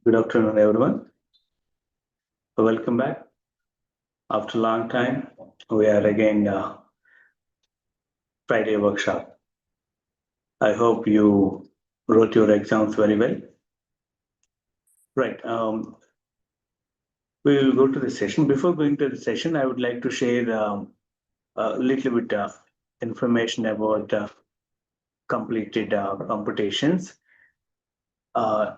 Good afternoon, everyone. Welcome back. After a long time, we are again Friday workshop. I hope you wrote your exams very well. Right. We will go to the session. Before going to the session, I would like to share a little bit information about completed competitions.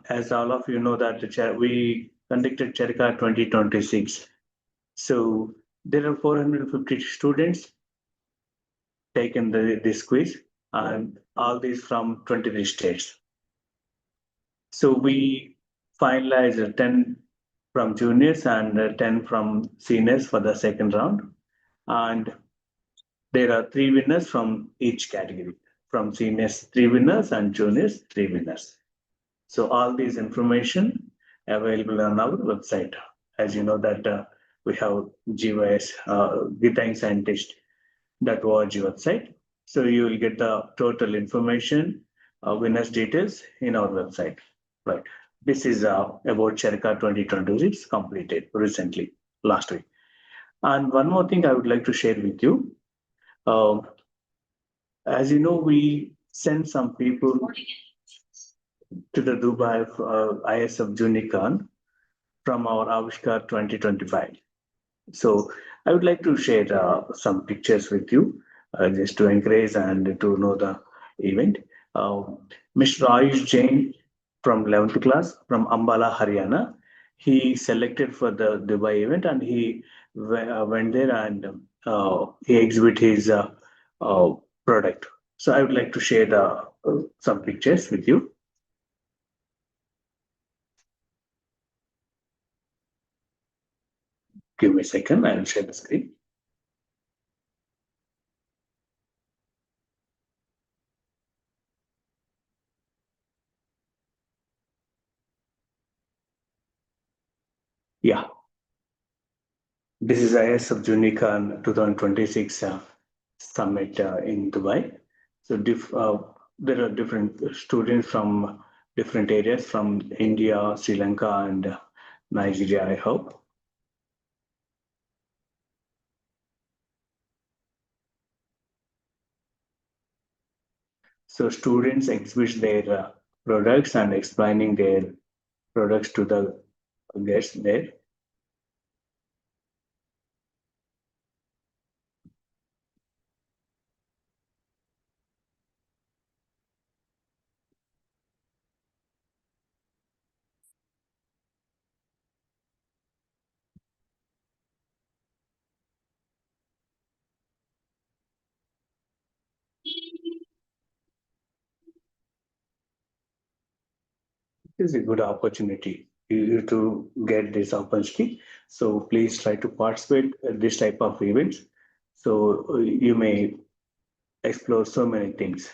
As all of you know that we conducted Charaka 2026. So there are 450 students taken this quiz, and all these from 23 states. So we finalized 10 from juniors and 10 from seniors for the second round. And there are three winners from each category. From seniors, three winners, and juniors, three winners. So all these information available on our website. As you know that we have GYS, GETA Scientist.org website. So you will get the total information, winners details in our website. Right. This is about Charaka 2026 completed recently, last week. And one more thing I would like to share with you. Um, as you know, we sent some people to the Dubai ISF Junicorn from our Avishkar 2025. So I would like to share some pictures with you just to encourage and to know the event. Uh, Mr. Ayush Jain from 11th class from Ambala, Haryana. He selected for the Dubai event and he went there and he exhibit his uh, product. So I would like to share some pictures with you. Give me a second, I will share the screen. Yeah, this is ISF Junicorn 2026 summit in Dubai. So there are different students from different areas from India, Sri Lanka, and Nigeria, I hope. So students exhibit their products and explaining their products to the guests there. It is a good opportunity you to get this opportunity. So please try to participate in this type of events. So you may explore so many things.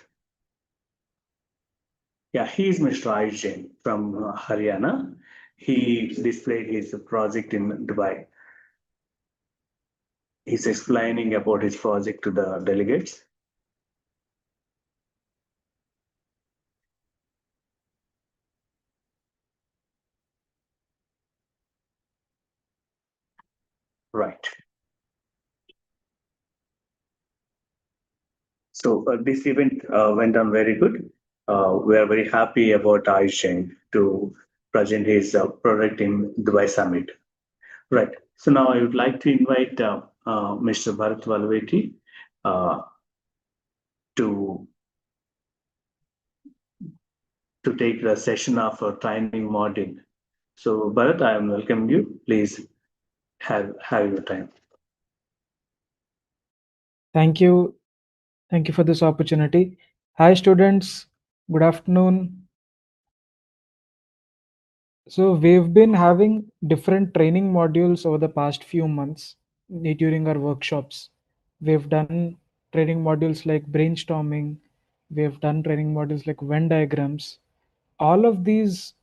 Yeah, he is Mr. Ayush Jain from Haryana. He displayed his project in Dubai. He's explaining about his project to the delegates. Right. So this event went on very good. We are very happy about Ayush Jain to present his product in Dubai Summit. Right. So now I would like to invite Mr. Bharath Valiveti uh, to take the session of a training module. So Bharat, I am welcoming you. Please have your time. Thank you. Thank you for this opportunity. Hi, students. Good afternoon. So, we've been having different training modules over the past few months during our workshops. We've done training modules like brainstorming, we've done training modules like Venn diagrams. All of these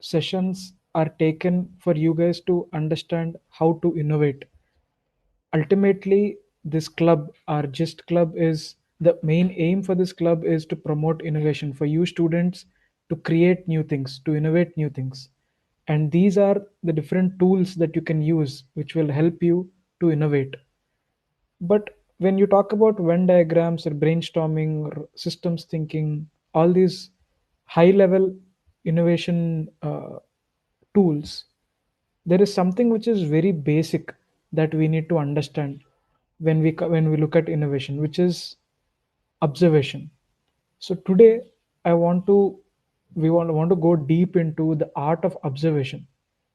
sessions are taken for you guys to understand how to innovate. Ultimately, this club, our GYST club, is the main aim for this club is to promote innovation for you students to create new things, to innovate new things. And these are the different tools that you can use which will help you to innovate. But when you talk about Venn diagrams or brainstorming or systems thinking, all these high level innovation tools, there is something which is very basic that we need to understand when when we look at innovation, which is observation. So today I want to want to go deep into the art of observation.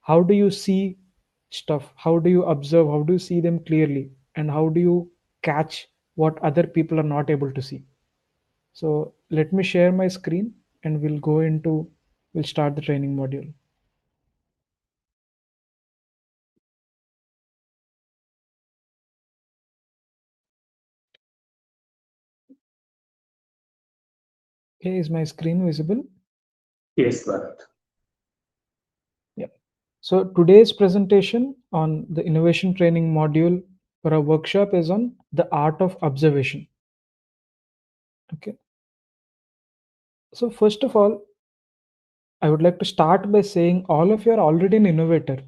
How do you see stuff? How do you observe? How do you see them clearly? And how do you catch what other people are not able to see? So let me share my screen and we'll start the training module. Okay, is my screen visible? Yes, Bharath. Yeah. So today's presentation on the innovation training module for our workshop is on the art of observation. Okay. So first of all, I would like to start by saying all of you are already an innovator.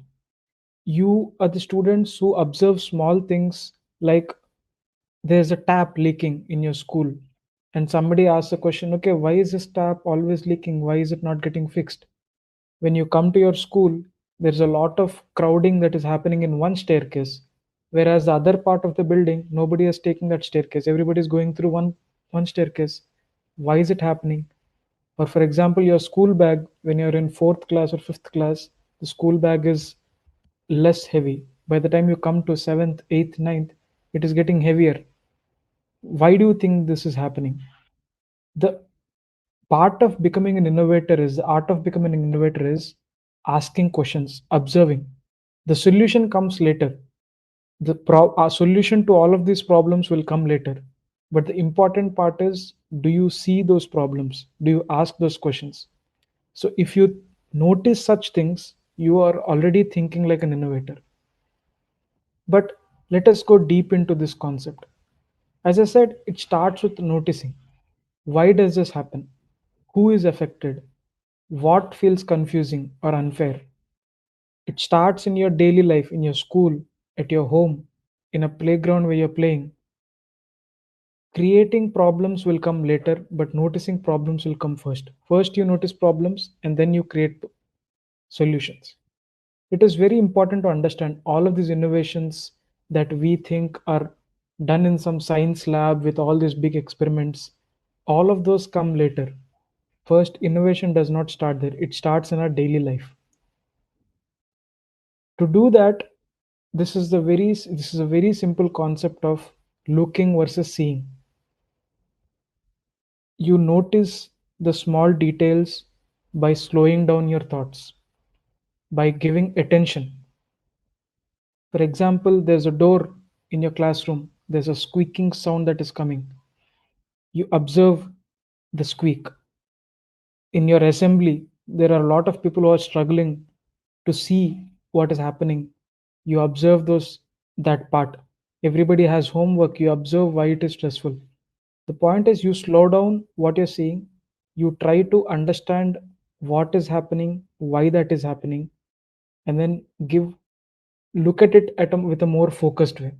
You are the students who observe small things like there's a tap leaking in your school and somebody asks a question, okay, why is this tap always leaking? Why is it not getting fixed? When you come to your school, there's a lot of crowding that is happening in one staircase, whereas the other part of the building, nobody is taking that staircase. Everybody is going through one staircase. Why is it happening? Or for example, your school bag, when you're in fourth class or fifth class, the school bag is less heavy. By the time you come to seventh, eighth, ninth, it is getting heavier. Why do you think this is happening? The part of becoming an innovator is the art of becoming an innovator is asking questions, observing. The solution comes later. Our solution to all of these problems will come later. But the important part is, do you see those problems? Do you ask those questions? So if you notice such things, you are already thinking like an innovator. But let us go deep into this concept. As I said, it starts with noticing. Why does this happen? Who is affected? What feels confusing or unfair? It starts in your daily life, in your school, at your home, in a playground where you're playing. Creating problems will come later, but noticing problems will come first. First, you notice problems and then you create solutions. It is very important to understand all of these innovations that we think are done in some science lab with all these big experiments. All of those come later. First, innovation does not start there, it starts in our daily life. To do that, this is a very simple concept of looking versus seeing. You notice the small details by slowing down your thoughts, by giving attention. For example, there's a door in your classroom, there's a squeaking sound that is coming. You observe the squeak. In your assembly, there are a lot of people who are struggling to see what is happening. You observe that part. Everybody has homework, you observe why it is stressful. The point is, you slow down what you're seeing, you try to understand what is happening, why that is happening, and then look at it with a more focused way.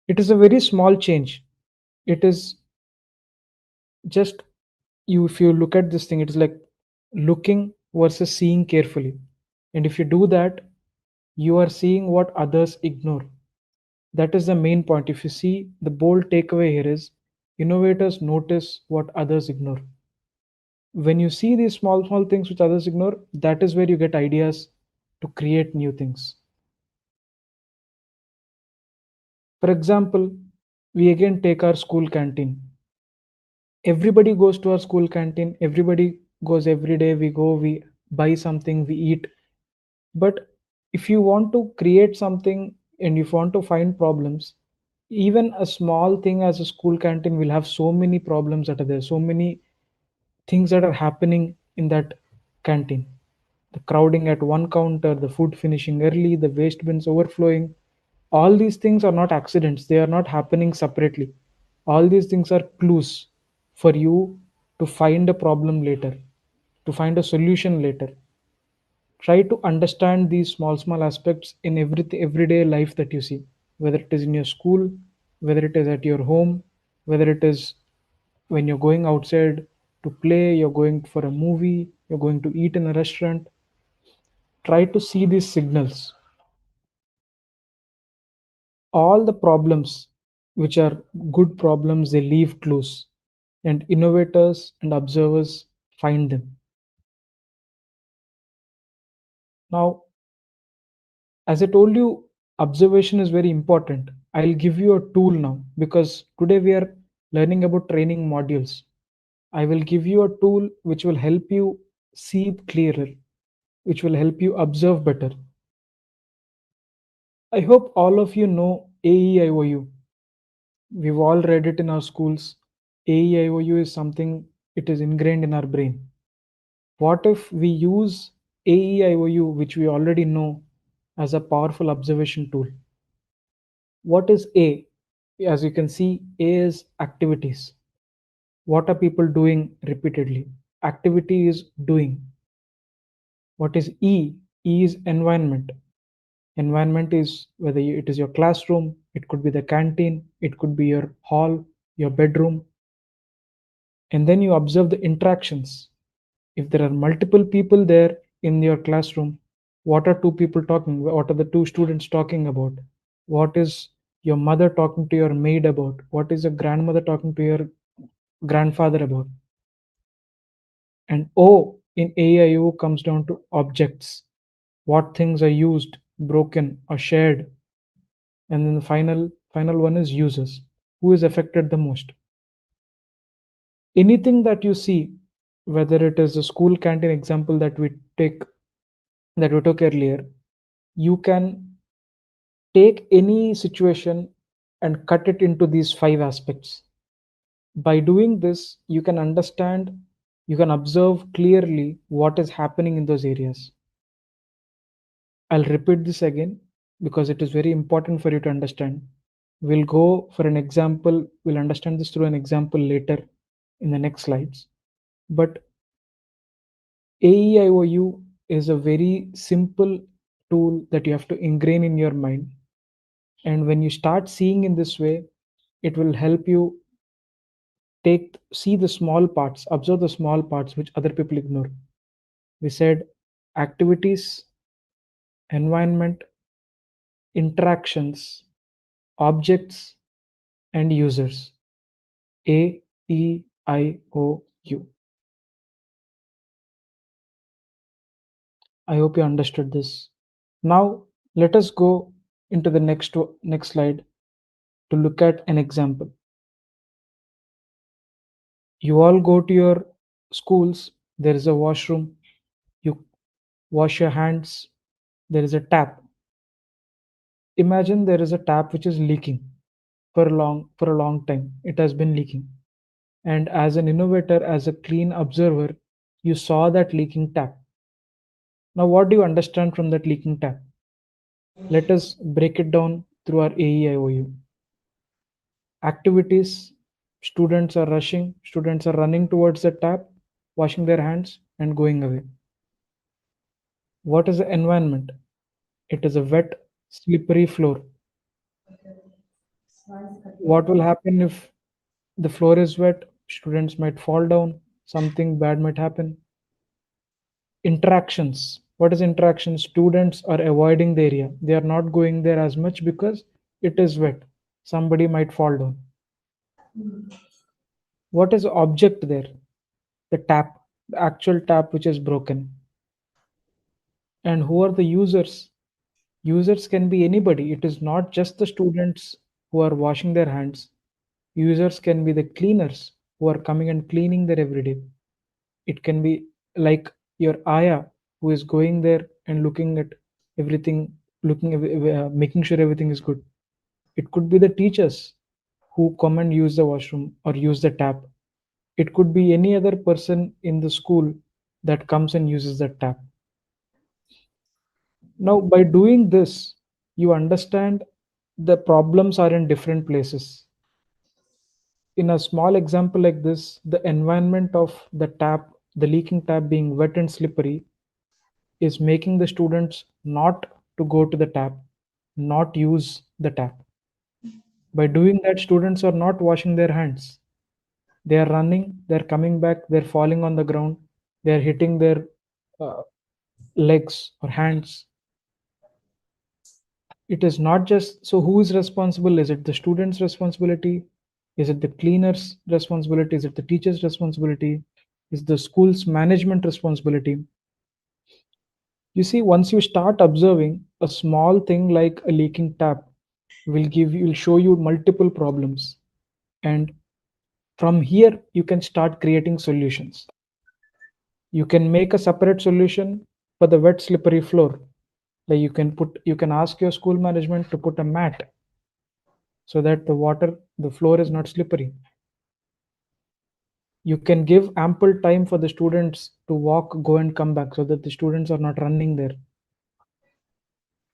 It is a very small change. It is just if you look at this thing, it is like looking versus seeing carefully. And if you do that, you are seeing what others ignore. That is the main point. If you see, the bold takeaway here is innovators notice what others ignore. When you see these small things which others ignore, that is where you get ideas to create new things. For example, we again take our school canteen. Everybody goes to our school canteen, everybody goes every day, we buy something, we eat. But if you want to create something and you want to find problems, even a small thing as a school canteen will have so many problems that are there, so many things that are happening in that canteen. The crowding at one counter, the food finishing early, the waste bins overflowing. All these things are not accidents, they are not happening separately. All these things are clues for you to find a problem later, to find a solution later. Try to understand these small aspects in everyday life that you see, whether it is in your school, whether it is at your home, whether it is when you're going outside to play, you're going for a movie, you're going to eat in a restaurant. Try to see these signals. All the problems which are good problems, they leave clues, and innovators and observers find them. Now, as I told you, observation is very important. I'll give you a tool now because today we are learning about training modules. I will give you a tool which will help you see clearer, which will help you observe better. I hope all of you know AEIOU. We've all read it in our schools. AEIOU is something, it is ingrained in our brain. What if we use AEIOU, which we already know, as a powerful observation tool? What is A? As you can see, A is activities. What are people doing repeatedly? Activity is doing. What is E? E is environment. Environment is whether it is your classroom, it could be the canteen, it could be your hall, your bedroom. And then you observe the interactions. If there are multiple people there in your classroom, what are two people talking? What are the two students talking about? What is your mother talking to your maid about? What is your grandmother talking to your grandfather about? And O in AIO comes down to objects. What things are used, broken, or shared? And then the final one is users. Who is affected the most? Anything that you see, whether it is a school canteen example that we took earlier, you can take any situation and cut it into these five aspects. By doing this, you can understand, you can observe clearly what is happening in those areas. I'll repeat this again because it is very important for you to understand. We'll go for an example, we'll understand this through an example later in the next slides. But AEIOU is a very simple tool that you have to ingrain in your mind. And when you start seeing in this way, it will help you see the small parts, observe the small parts which other people ignore. We said activities, environment, interactions, objects, and users. AEIOU. I hope you understood this. Now let us go into the next slide to look at an example. You all go to your schools, there is a washroom, you wash your hands, there is a tap. Imagine there is a tap which is leaking for a long time. It has been leaking. And as an innovator, as a clean observer, you saw that leaking tap. Now what do you understand from that leaking tap? Let us break it down through our AEIOU. Activities, students are running towards the tap, washing their hands and going away. What is the environment? It is a wet, slippery floor. What will happen if the floor is wet? Students might fall down, something bad might happen. Interactions. What is interaction? Students are avoiding the area. They are not going there as much because it is wet. Somebody might fall down. What is object there? The tap, the actual tap which is broken. And who are the users? Users can be anybody. It is not just the students who are washing their hands. Users can be the cleaners who are coming and cleaning there every day. It can be like your ayah who is going there and looking at everything, making sure everything is good. It could be the teachers who come and use the washroom or use the tap. It could be any other person in the school that comes and uses the tap. Now, by doing this, you understand the problems are in different places. In a small example like this, the environment of the tap, the leaking tap being wet and slippery, is making the students not to go to the tap, not use the tap. By doing that, students are not washing their hands. They are running, they're coming back, they're falling on the ground, they're hitting their uh, legs or hands. It is not just, so who is responsible? Is it the student's responsibility? Is it the cleaner's responsibility? Is it the teacher's responsibility? Is the school's management responsibility? You see, once you start observing, a small thing like a leaking tap will show you multiple problems. And from here, you can start creating solutions. You can make a separate solution for the wet slippery floor. Like you can ask your school management to put a mat so that the floor is not slippery. You can give ample time for the students to walk, go and come back so that the students are not running there.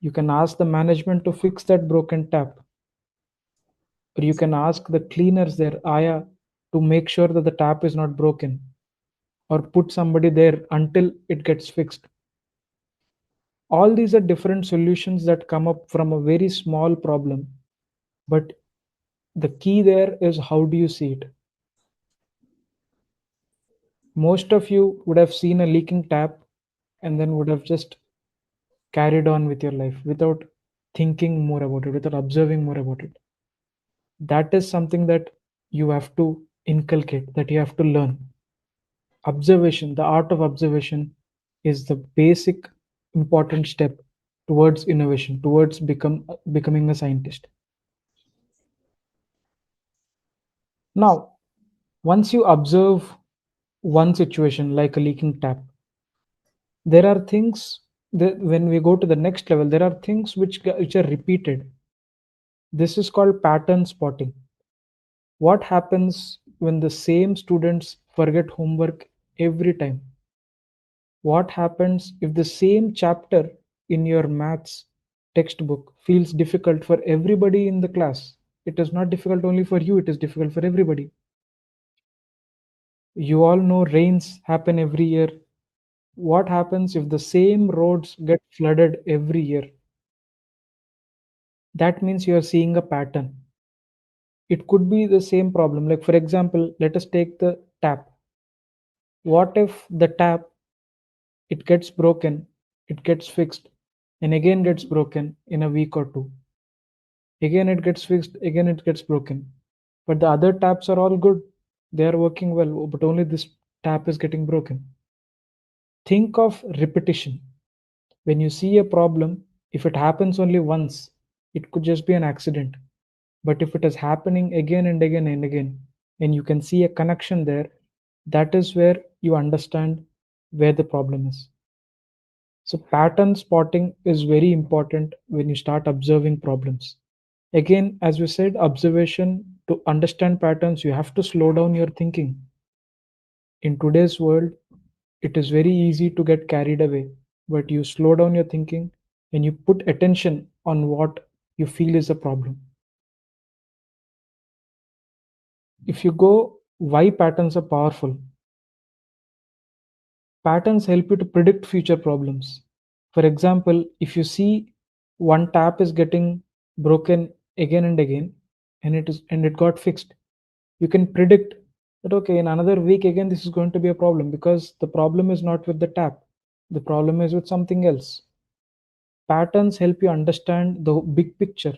You can ask the management to fix that broken tap, or you can ask the cleaners there, Aya, to make sure that the tap is not broken, or put somebody there until it gets fixed. All these are different solutions that come up from a very small problem, but the key there is how do you see it. Most of you would have seen a leaking tap and then would have just carried on with your life without thinking more about it, without observing more about it. That is something that you have to inculcate, that you have to learn. Observation, the art of observation, is the basic important step towards innovation, towards becoming a scientist. Now, once you observe one situation like a leaking tap, there are things that when we go to the next level, there are things which are repeated. This is called pattern spotting. What happens when the same students forget homework every time? What happens if the same chapter in your maths textbook feels difficult for everybody in the class? It is not difficult only for you, it is difficult for everybody. You all know rains happen every year. What happens if the same roads get flooded every year? That means you are seeing a pattern. It could be the same problem. Like, for example, let us take the tap. What if the tap, it gets broken, it gets fixed, and again gets broken in a week or two? Again it gets fixed, again it gets broken. But the other taps are all good. They are working well, but only this tap is getting broken. Think of repetition. When you see a problem, if it happens only once, it could just be an accident. But if it is happening again and again and again, and you can see a connection there, that is where you understand where the problem is. So pattern spotting is very important when you start observing problems. Again, as we said, observation, to understand patterns, you have to slow down your thinking. In today's world, it is very easy to get carried away, but you slow down your thinking and you put attention on what you feel is a problem. If you go, why patterns are powerful? Patterns help you to predict future problems. For example, if you see one tap is getting broken again and again, and it got fixed, you can predict that okay, in another week again this is going to be a problem, because the problem is not with the tap, the problem is with something else. Patterns help you understand the big picture.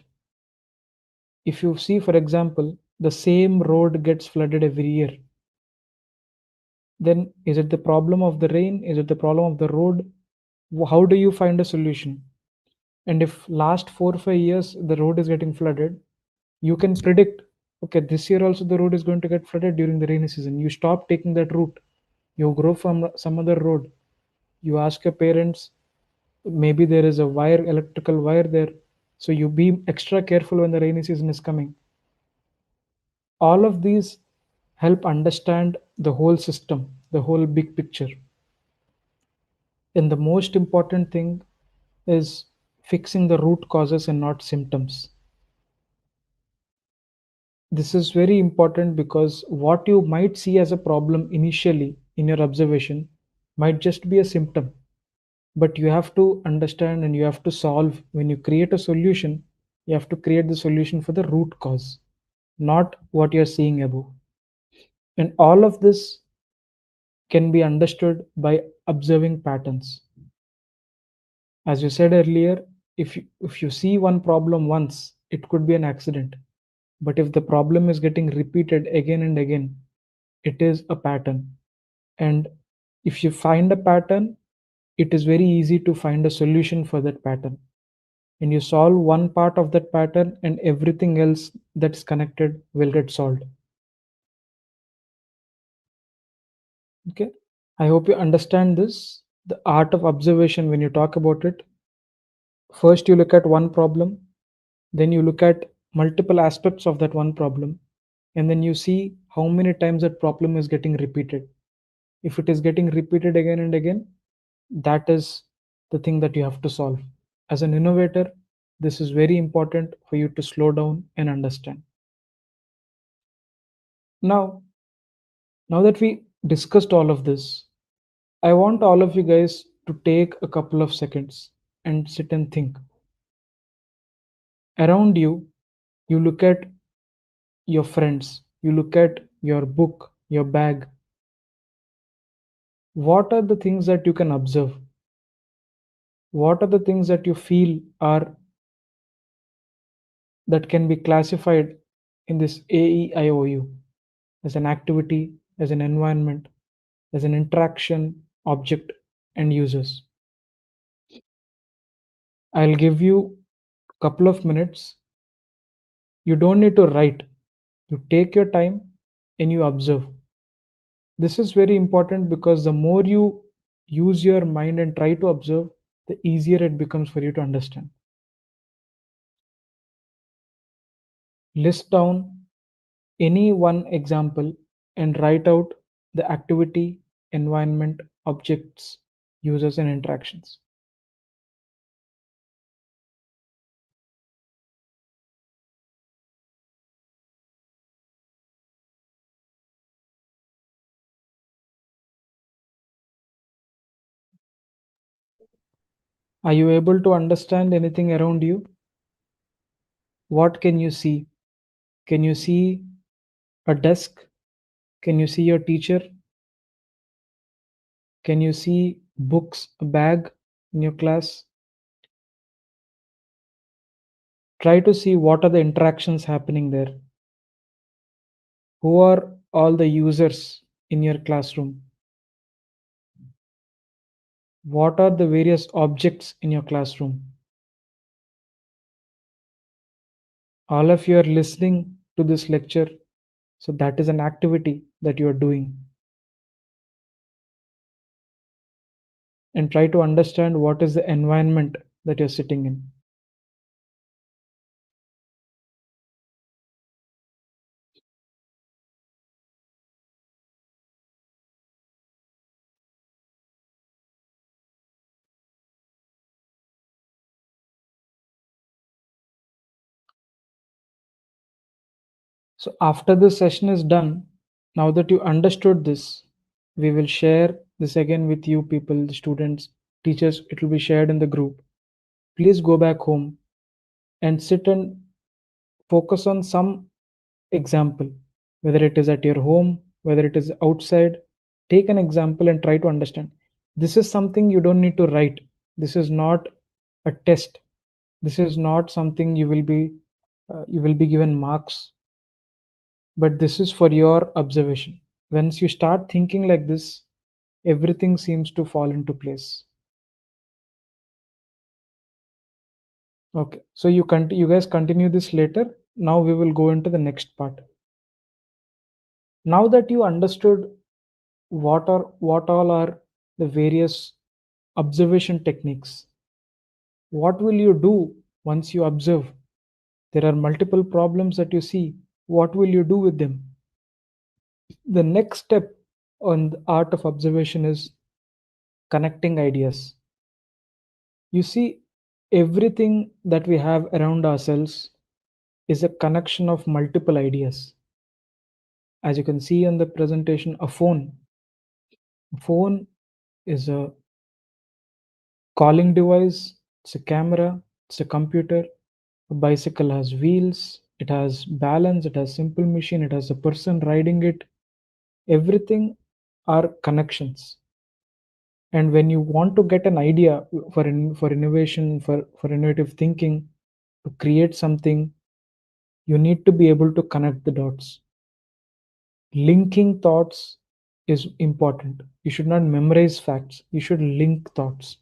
If you see, for example, the same road gets flooded every year, then is it the problem of the rain? Is it the problem of the road? How do you find a solution? And if last 4 or 5 years the road is getting flooded, you can predict, okay, this year also the road is going to get flooded during the rainy season. You stop taking that route, you go from some other road. You ask your parents, maybe there is a wire, electrical wire there, so you be extra careful when the rainy season is coming. All of these help understand the whole system, the whole big picture. And the most important thing is fixing the root causes and not symptoms. This is very important because what you might see as a problem initially in your observation might just be a symptom. but you have to understand and you have to solve. When you create a solution, you have to create the solution for the root cause, not what you're seeing above. And all of this can be understood by observing patterns. As you said earlier, if you see one problem once, it could be an accident. But if the problem is getting repeated again and again, it is a pattern. And if you find a pattern, it is very easy to find a solution for that pattern. And you solve one part of that pattern, and everything else that's connected will get solved. Okay. I hope you understand this. The art of observation, when you talk about it, first you look at one problem, then you look at multiple aspects of that one problem, and then you see how many times that problem is getting repeated. If it is getting repeated again and again, that is the thing that you have to solve. As an innovator, this is very important for you to slow down and understand. Now, that we discussed all of this, I want all of you guys to take a couple of seconds and sit and think. Around you, you look at your friends, you look at your book, your bag. What are the things that you can observe? What are the things that you feel are that can be classified in this AEIOU as an activity, as an environment, as an interaction, object, and users? I'll give you a couple of minutes. You don't need to write. You take your time and you observe. This is very important because the more you use your mind and try to observe, the easier it becomes for you to understand. List down any one example and write out the activity, environment, objects, users, and interactions. Are you able to understand anything around you? What can you see? Can you see a desk? Can you see your teacher? Can you see books, a bag in your class? Try to see what are the interactions happening there. Who are all the users in your classroom? What are the various objects in your classroom? All of you are listening to this lecture, so that is an activity that you are doing. And try to understand what is the environment that you're sitting in. So after this session is done, now that you understood this, we will share this again with you people, the students, teachers. It will be shared in the group. Please go back home and sit and focus on some example, whether it is at your home, whether it is outside. Take an example and try to understand. This is something you don't need to write. This is not a test. This is not something you will be given marks, but this is for your observation. Once you start thinking like this, everything seems to fall into place. Okay, so you guys continue this later. Now we will go into the next part. Now that you understood what all are the various observation techniques, what will you do once you observe? There are multiple problems that you see. What will you do with them? The next step on the art of observation is connecting ideas. You see, everything that we have around ourselves is a connection of multiple ideas. As you can see on the presentation, a phone is a calling device, it's a camera, it's a computer. A bicycle has wheels, it has balance, it has simple machine, it has a person riding it. Everything are connections. And when you want to get an idea for innovation, for innovative thinking, to create something, you need to be able to connect the dots. Linking thoughts is important. You should not memorize facts, you should link thoughts.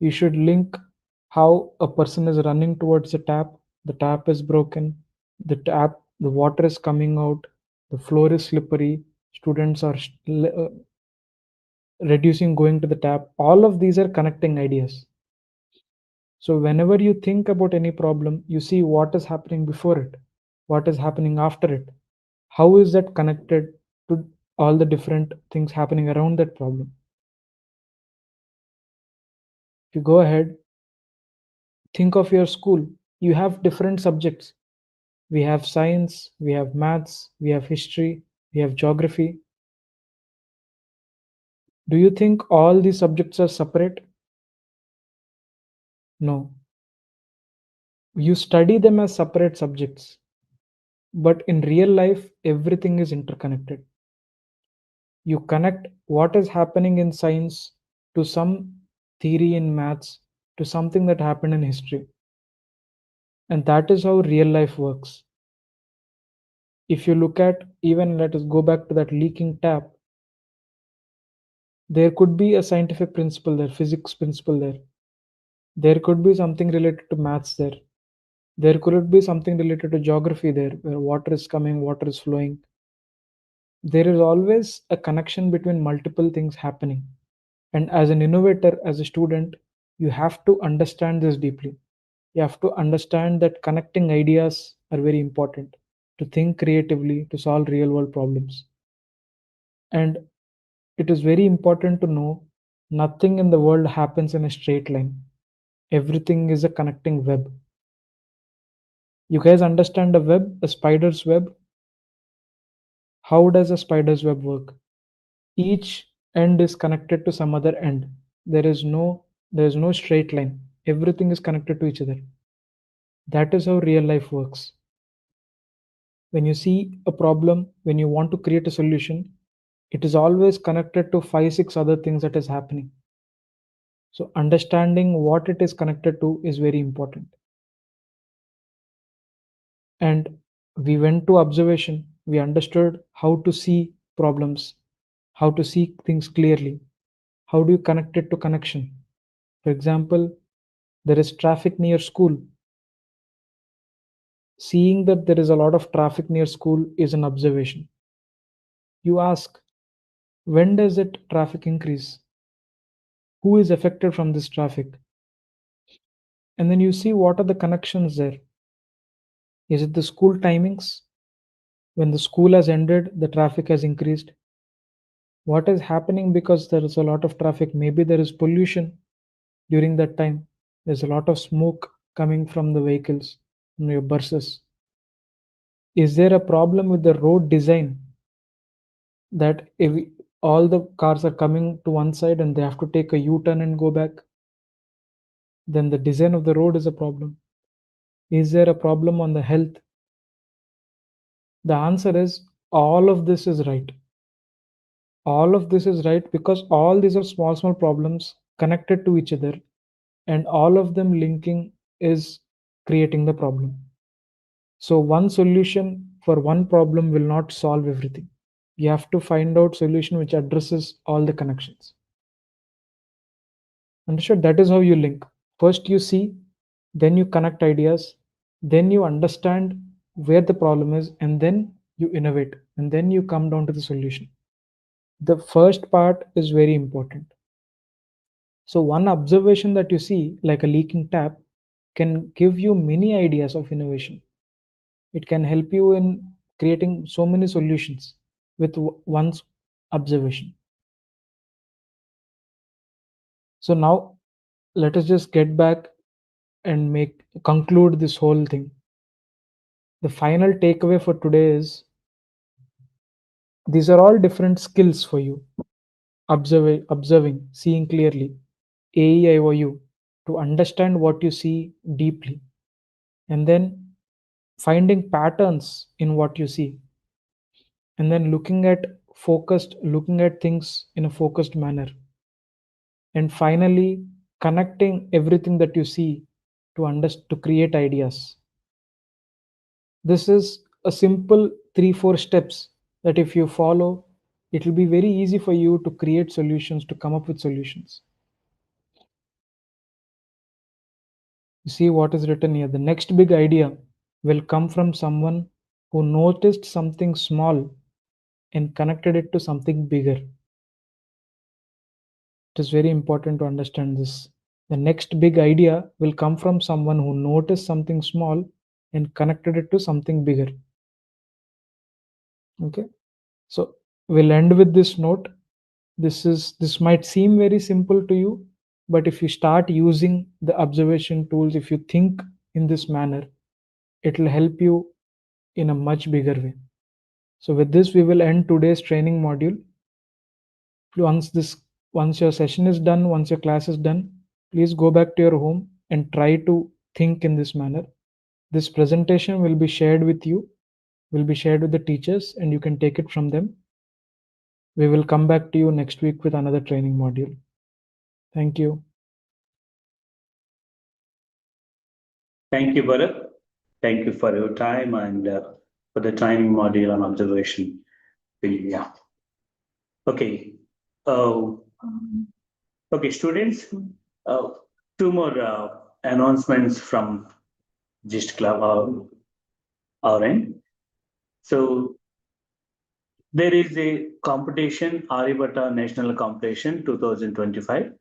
You should link how a person is running towards the tap is broken, the water is coming out, the floor is slippery, students are reducing going to the tap. All of these are connecting ideas. So whenever you think about any problem, you see what is happening before it, what is happening after it. How is that connected to all the different things happening around that problem? If you go ahead, think of your school. You have different subjects. We have science, we have maths, we have history, we have geography. Do you think all these subjects are separate? No. You study them as separate subjects, but in real life, everything is interconnected. You connect what is happening in science to some theory in maths to something that happened in history. And that is how real life works. If you look at, even let us go back to that leaking tap, there could be a scientific principle there, physics principle there. There could be something related to maths there. There could be something related to geography there, where water is coming, water is flowing. There is always a connection between multiple things happening. And as an innovator, as a student, you have to understand this deeply. You have to understand that connecting ideas are very important to think creatively, to solve real world problems. And it is very important to know nothing in the world happens in a straight line. Everything is a connecting web. You guys understand a web, a spider's web? How does a spider's web work? Each end is connected to some other end. There is no straight line. Everything is connected to each other. That is how real life works. When you see a problem, when you want to create a solution, it is always connected to 5 6 other things that is happening. So understanding what it is connected to is very important. And we went to observation. We understood how to see problems, how to see things clearly. How do you connect it to connection? For example, there is traffic near school. Seeing that there is a lot of traffic near school is an observation. You ask, when does it traffic increase? Who is affected from this traffic? And then you see what are the connections there. Is it the school timings? When the school has ended, the traffic has increased. What is happening because there is a lot of traffic? Maybe there is pollution during that time. There's a lot of smoke coming from the vehicles, from your buses. Is there a problem with the road design that if all the cars are coming to one side and they have to take a U-turn and go back? Then the design of the road is a problem. Is there a problem on the health? The answer is all of this is right. All of this is right because all these are small, small problems connected to each other, and all of them linking is creating the problem. So, one solution for one problem will not solve everything. You have to find out solution which addresses all the connections. Understood? That is how you link. First you see, then you connect ideas, then you understand where the problem is, and then you innovate, and then you come down to the solution. The first part is very important. So one observation that you see, like a leaking tap, can give you many ideas of innovation. It can help you in creating so many solutions with one's observation. So now let us just get back and make conclude this whole thing. The final takeaway for today is these are all different skills for you. Observing, seeing clearly. AEIOU, to understand what you see deeply, and then finding patterns in what you see, and then looking at things in a focused manner, and finally connecting everything that you see to create ideas. This is a simple 3-4 steps that if you follow, it will be very easy for you to create solutions, to come up with solutions. You see what is written here. The next big idea will come from someone who noticed something small and connected it to something bigger. It is very important to understand this. The next big idea will come from someone who noticed something small and connected it to something bigger. Okay, so we'll end with this note. This might seem very simple to you, but if you start using the observation tools, if you think in this manner, it will help you in a much bigger way. So with this, we will end today's training module. Once your session is done, once your class is done, please go back to your home and try to think in this manner. This presentation will be shared with you, will be shared with the teachers, and you can take it from them. We will come back to you next week with another training module. Thank you. Thank you, Bharath. Thank you for your time and for the training module on observation. Yeah. Okay. Okay, students. Two more announcements from GYST Club our end. So there is a competition, Aryabhatta National Competition 2025.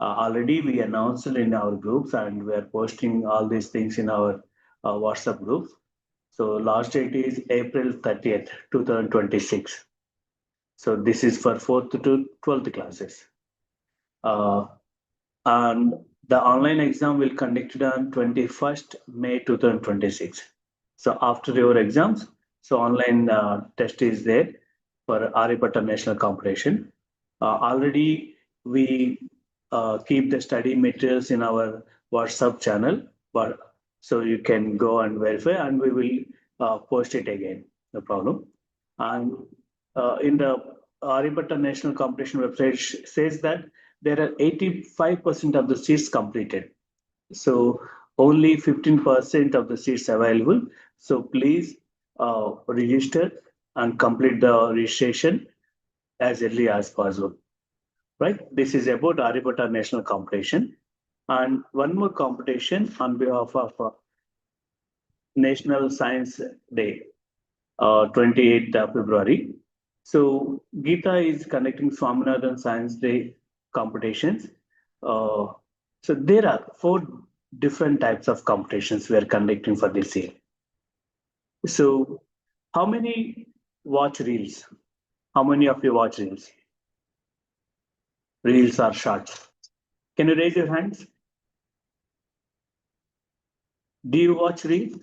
Already we announced it in our groups and we are posting all these things in our WhatsApp groups. So last date is April 30th, 2026. So this is for 4th to 12th classes. And the online exam will conducted on 21st May 2026. So after your exams, so online test is there for Aryabhatta National Competition. Already we keep the study materials in our WhatsApp channel, but so you can go and verify, and we will post it again. No problem. And in the Aryabhatta National Competition website says that there are 85% of the seats completed. So only 15% of the seats available. So please register and complete the registration as early as possible. Right? This is about Aryabhatta National Competition. And one more competition on behalf of National Science Day, 28th of February. So GETA is conducting Swaminathan Science Day competitions. So there are 4 different types of competitions we are conducting for this year. So how many watch reels? How many of you watch reels? Reels or shorts? Can you raise your hands? Do you watch reels?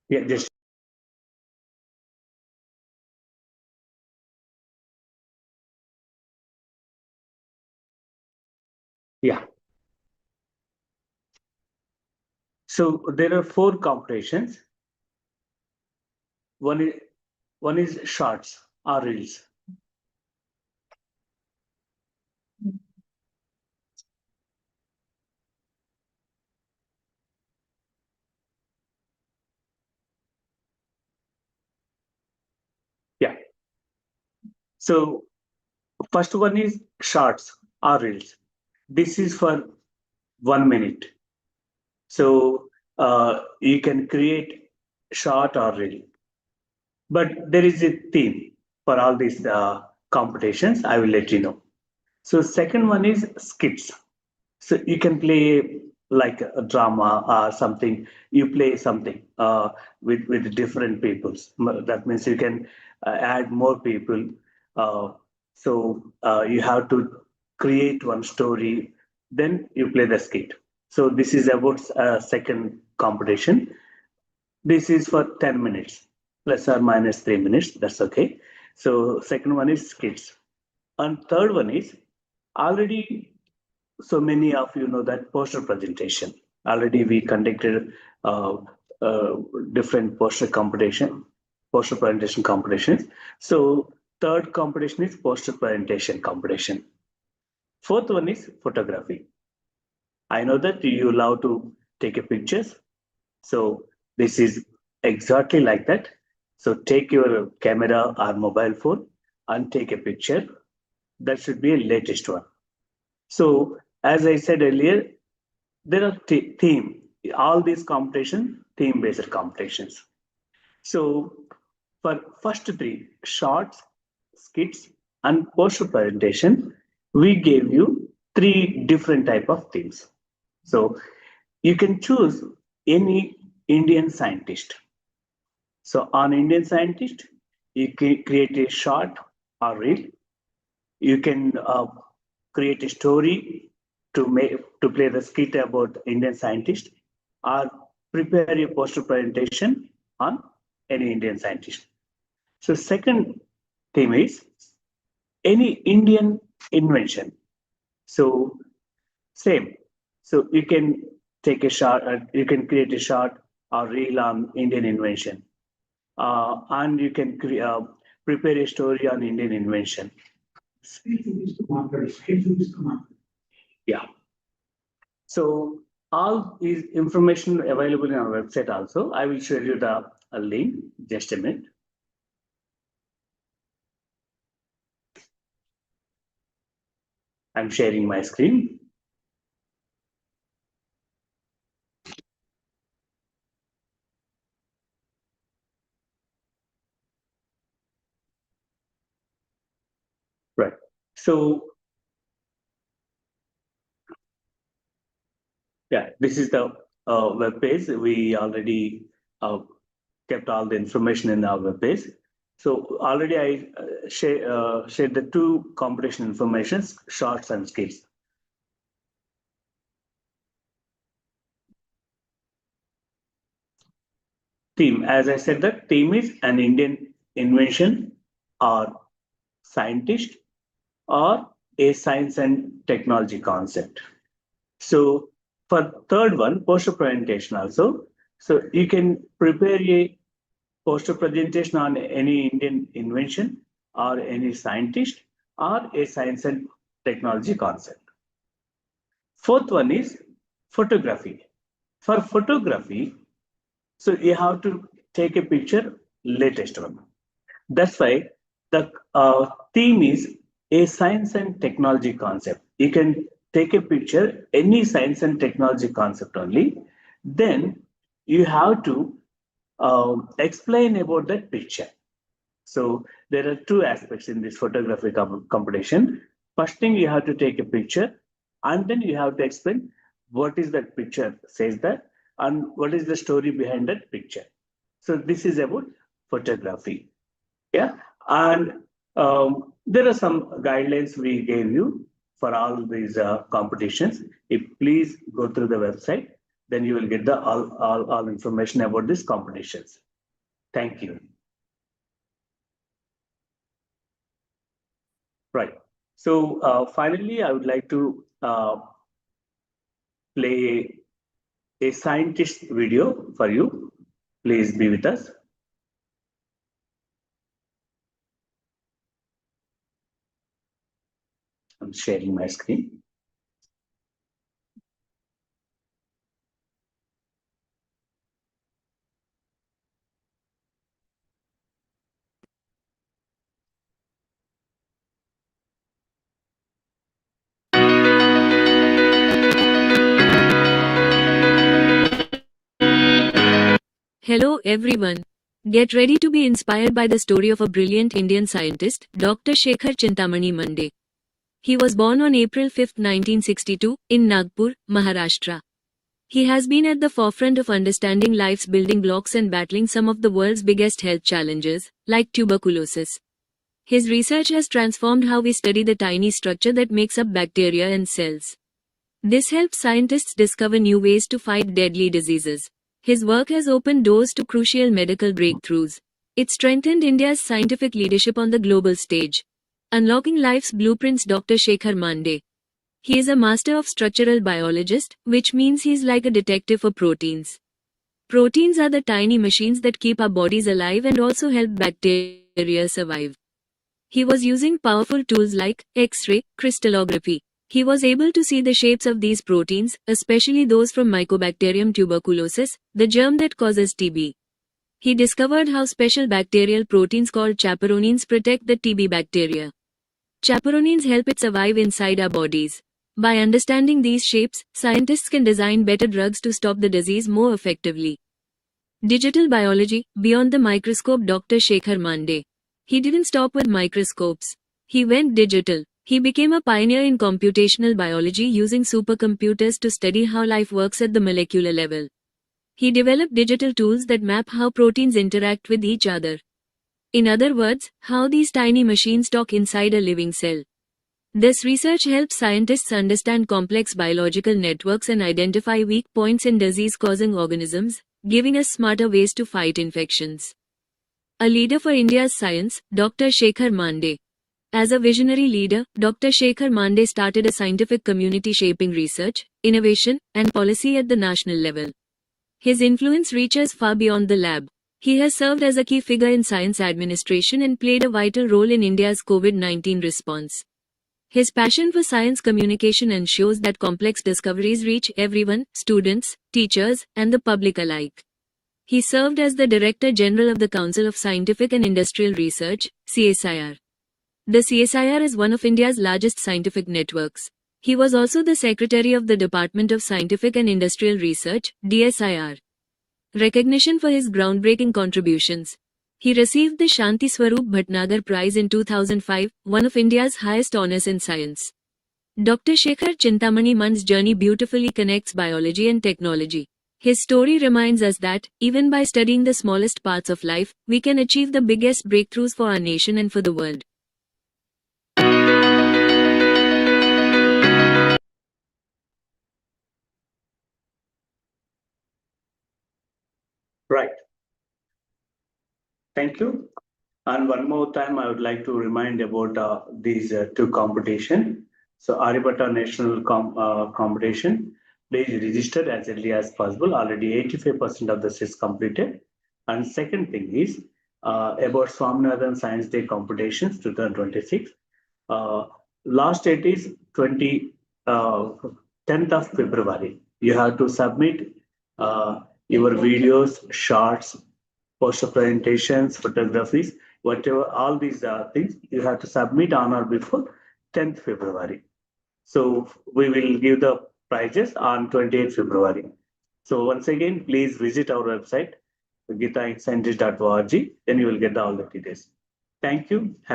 Yeah, just yeah. So there are 4 competitions. One is shorts or reels. Yeah. So first one is shorts or reels. This is for 1 minute. So you can create short or reel. But there is a theme for all these competitions. I will let you know. So second one is skits. So you can play like a drama or something. You play something with different peoples. That means you can add more people. So you have to create one story. Then you play the skit. So this is about second competition. This is for 10 minutes. plus or minus 3 minutes. That's okay. So second one is skits. And third one is already so many of you know that poster presentation. Already we conducted uh, uh, different poster presentation competitions. So third competition is poster presentation competition. Fourth one is photography. I know that you love to take a pictures. So this is exactly like that. So take your camera or mobile phone and take a picture. That should be a latest one. So as I said earlier, there are theme. All these competitions, theme-based competitions. So for first three, shorts, skits, and poster presentation, we gave you three different type of themes. So you can choose any Indian scientist. So on Indian scientist, you can create a short or reel. You can create a story to play the skit about Indian scientist, or prepare a poster presentation on any Indian scientist. So second theme is any Indian invention. So same. So you can take a shot, you can create a shot or reel on Indian invention, and you can prepare a story on Indian invention. Yeah. So all is information available in our website also. I will share you the link. Just a minute. I'm sharing my screen. Right. So yeah, this is the web page. We already kept all the information in our web page. So already I shared the two competition informations, shorts and skills. Theme, as I said, the theme is an Indian invention or scientist or a science and technology concept. So for third one, poster presentation also. So you can prepare a poster presentation on any Indian invention or any scientist or a science and technology concept. Fourth one is photography. For photography, so you have to take a picture, latest one. That's why the theme is a science and technology concept. You can take a picture, any science and technology concept only. Then you have to explain about that picture. So there are two aspects in this photography competition. First thing, you have to take a picture, and then you have to explain what is that picture says that, and what is the story behind that picture. So this is about photography. Yeah, and there are some guidelines we gave you for all these competitions. If please go through the website, then you will get the all information about these competitions. Thank you. Right. So finally, I would like to play a scientist video for you. Please be with us. I'm sharing my screen. Hello everyone. Get ready to be inspired by the story of a brilliant Indian scientist, Dr. Shekhar Chintamani Mande. He was born on April 5, 1962, in Nagpur, Maharashtra. He has been at the forefront of understanding life's building blocks and battling some of the world's biggest health challenges, like tuberculosis. His research has transformed how we study the tiny structure that makes up bacteria and cells. This helps scientists discover new ways to fight deadly diseases. His work has opened doors to crucial medical breakthroughs. It strengthened India's scientific leadership on the global stage. Unlocking life's blueprints. Dr. Shekhar Mande. He is a master of structural biologist, which means he is like a detective for proteins. Proteins are the tiny machines that keep our bodies alive and also help bacteria survive. He was using powerful tools like X-ray crystallography. He was able to see the shapes of these proteins, especially those from Mycobacterium tuberculosis, the germ that causes TB. He discovered how special bacterial proteins called chaperonines protect the TB bacteria. Chaperonines help it survive inside our bodies. By understanding these shapes, scientists can design better drugs to stop the disease more effectively. Digital biology, beyond the microscope. Dr. Shekhar Mande. He didn't stop with microscopes. He went digital. He became a pioneer in computational biology using supercomputers to study how life works at the molecular level. He developed digital tools that map how proteins interact with each other. In other words, how these tiny machines talk inside a living cell. This research helps scientists understand complex biological networks and identify weak points in disease-causing organisms, giving us smarter ways to fight infections. A leader for India's science, Dr. Shekhar Mande. As a visionary leader, Dr. Shekhar Mande started a scientific community shaping research, innovation, and policy at the national level. His influence reaches far beyond the lab. He has served as a key figure in science administration and played a vital role in India's COVID-19 response. His passion for science communication ensures that complex discoveries reach everyone, students, teachers, and the public alike. He served as the Director General of the Council of Scientific and Industrial Research, CSIR. The CSIR is one of India's largest scientific networks. He was also the Secretary of the Department of Scientific and Industrial Research, DSIR. Recognition for his groundbreaking contributions. He received the Shanti Swarup Bhatnagar Prize in 2005, one of India's highest honors in science. Dr. Shekhar Chintamani Man's journey beautifully connects biology and technology. His story reminds us that, even by studying the smallest parts of life, we can achieve the biggest breakthroughs for our nation and for the world. Right. Thank you. And one more time, I would like to remind about these two competitions. So Aryabhatta National Competition, please register as early as possible. Already 85% of the seats completed. And second thing is about Swaminathan Science Day Competitions 2026. Last date is 10th of February. You have to submit your videos, shorts, poster presentations, photographies, whatever, all these things you have to submit on or before 10th February. So we will give the prizes on 28th February. So once again, please visit our website, getaincentive.org, then you will get all the details. Thank you. Have